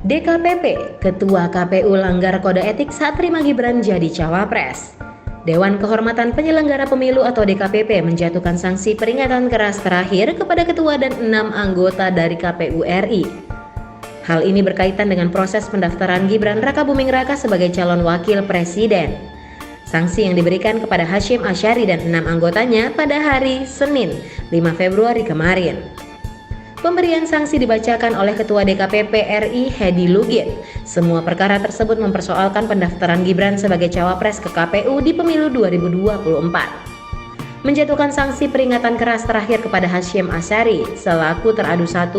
DKPP, Ketua KPU langgar kode etik saat terima Gibran jadi cawapres. Dewan Kehormatan Penyelenggara Pemilu atau DKPP menjatuhkan sanksi peringatan keras terakhir kepada Ketua dan 6 anggota dari KPU RI. Hal ini berkaitan dengan proses pendaftaran Gibran Rakabuming Raka sebagai calon wakil presiden. Sanksi yang diberikan kepada Hasyim Asyari dan 6 anggotanya pada hari Senin 5 Februari kemarin. Pemberian sanksi dibacakan oleh Ketua DKPP RI Hedi Lugit. Semua perkara tersebut mempersoalkan pendaftaran Gibran sebagai cawapres ke KPU di pemilu 2024. Menjatuhkan sanksi peringatan keras terakhir kepada Hasyim Asyari selaku teradu 1,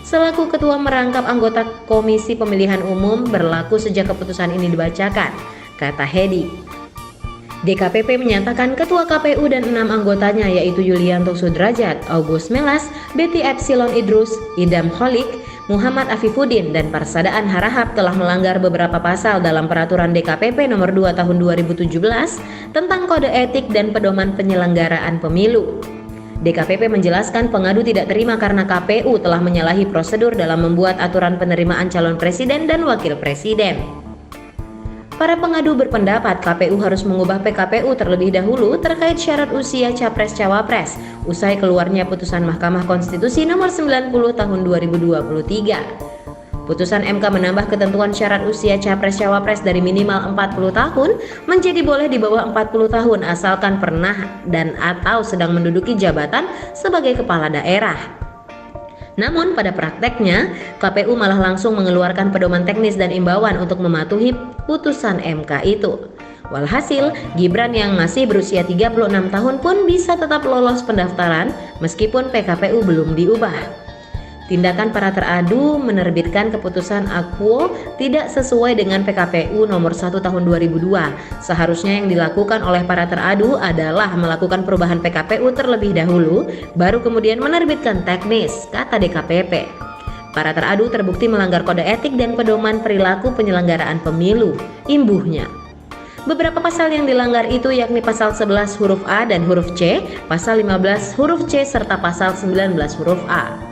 selaku Ketua merangkap anggota Komisi Pemilihan Umum berlaku sejak keputusan ini dibacakan, kata Hedi. DKPP menyatakan Ketua KPU dan 6 anggotanya yaitu Yulianto Sudrajat, August Melas, Betty Epsilon Idrus, Idam Holik, Muhammad Afifuddin, dan Parsadaan Harahap telah melanggar beberapa pasal dalam Peraturan DKPP Nomor 2 Tahun 2017 tentang Kode Etik dan Pedoman Penyelenggaraan Pemilu. DKPP menjelaskan pengadu tidak terima karena KPU telah menyalahi prosedur dalam membuat aturan penerimaan calon presiden dan wakil presiden. Para pengadu berpendapat KPU harus mengubah PKPU terlebih dahulu terkait syarat usia Capres-Cawapres usai keluarnya putusan Mahkamah Konstitusi Nomor 90 Tahun 2023. Putusan MK menambah ketentuan syarat usia Capres-Cawapres dari minimal 40 tahun menjadi boleh di bawah 40 tahun asalkan pernah dan atau sedang menduduki jabatan sebagai kepala daerah. Namun pada prakteknya, KPU malah langsung mengeluarkan pedoman teknis dan imbauan untuk mematuhi putusan MK itu. Walhasil, Gibran yang masih berusia 36 tahun pun bisa tetap lolos pendaftaran meskipun PKPU belum diubah. Tindakan para teradu menerbitkan keputusan akuo tidak sesuai dengan PKPU nomor 1 tahun 2002. Seharusnya yang dilakukan oleh para teradu adalah melakukan perubahan PKPU terlebih dahulu, baru kemudian menerbitkan teknis, kata DKPP. Para teradu terbukti melanggar kode etik dan pedoman perilaku penyelenggaraan pemilu, imbuhnya. Beberapa pasal yang dilanggar itu yakni pasal 11 huruf A dan huruf C, pasal 15 huruf C serta pasal 19 huruf A.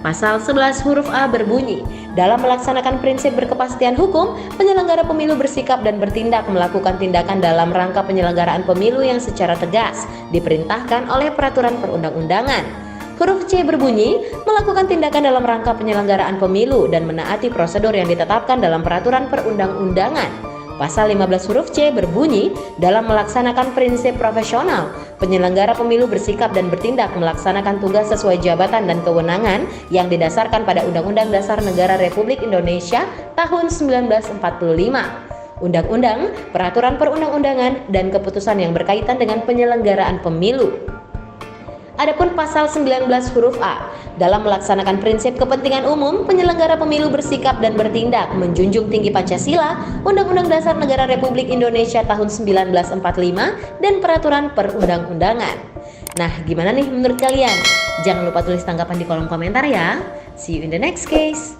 Pasal 11 huruf A berbunyi, dalam melaksanakan prinsip berkepastian hukum, penyelenggara pemilu bersikap dan bertindak melakukan tindakan dalam rangka penyelenggaraan pemilu yang secara tegas diperintahkan oleh peraturan perundang-undangan. Huruf C berbunyi, melakukan tindakan dalam rangka penyelenggaraan pemilu dan menaati prosedur yang ditetapkan dalam peraturan perundang-undangan. Pasal 15 huruf C berbunyi, dalam melaksanakan prinsip profesional, penyelenggara pemilu bersikap dan bertindak melaksanakan tugas sesuai jabatan dan kewenangan yang didasarkan pada Undang-Undang Dasar Negara Republik Indonesia tahun 1945, Undang-Undang, Peraturan Perundang-undangan, dan keputusan yang berkaitan dengan penyelenggaraan pemilu. Adapun pasal 19 huruf A, dalam melaksanakan prinsip kepentingan umum, penyelenggara pemilu bersikap dan bertindak menjunjung tinggi Pancasila, Undang-Undang Dasar Negara Republik Indonesia tahun 1945, dan peraturan perundang-undangan. Nah, gimana nih menurut kalian? Jangan lupa tulis tanggapan di kolom komentar ya. See you in the next case.